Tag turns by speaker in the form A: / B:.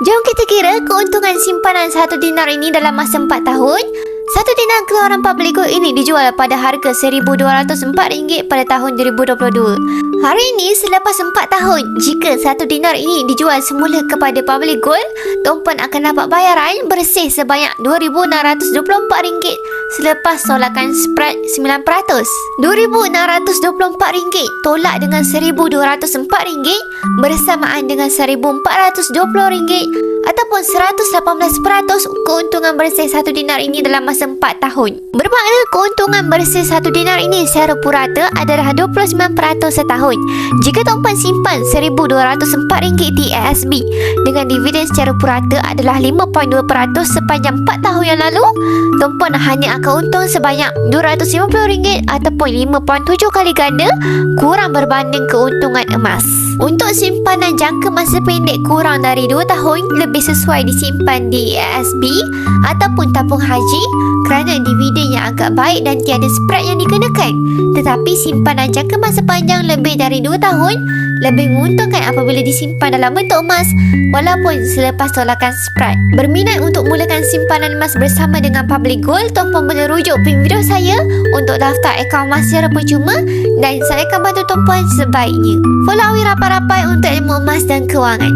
A: Jom kita kira keuntungan simpanan 1 dinar ini dalam masa 4 tahun. 1 dinar keluaran public gold ini dijual pada harga RM1,204 pada tahun 2022. Hari ini selepas 4 tahun, jika 1 dinar ini dijual semula kepada public gold, tuan-puan akan dapat bayaran bersih sebanyak RM2,624 selepas tolakan spread 9%. RM2,624 tolak dengan RM1,204 bersamaan dengan RM1,420 ataupun 118% keuntungan bersih 1 dinar ini dalam masa 4 tahun. Bermakna keuntungan bersih 1 dinar ini secara purata adalah 29% setahun. Jika tuan-puan simpan RM1,204 di ASB dengan dividen secara purata adalah 5.2% sepanjang 4 tahun yang lalu, tuan-puan hanya akan untung sebanyak RM250 ataupun 5.7 kali ganda kurang berbanding keuntungan emas. Untuk simpanan jangka masa pendek kurang dari 2 tahun, lebih sesuai disimpan di ASB ataupun tabung haji kerana dividen yang agak baik dan tiada spread yang dikenakan. Tetapi simpanan jangka masa panjang lebih dari 2 tahun lebih menguntungkan apabila disimpan dalam bentuk emas walaupun selepas tolakan spread. Berminat untuk mulakan simpanan emas bersama dengan public gold, tuan-puan boleh rujuk pin video saya untuk daftar akaun emas secara percuma dan saya akan bantu tuan-puan sebaiknya. Follow Awi rapat-rapat untuk ilmu emas dan kewangan.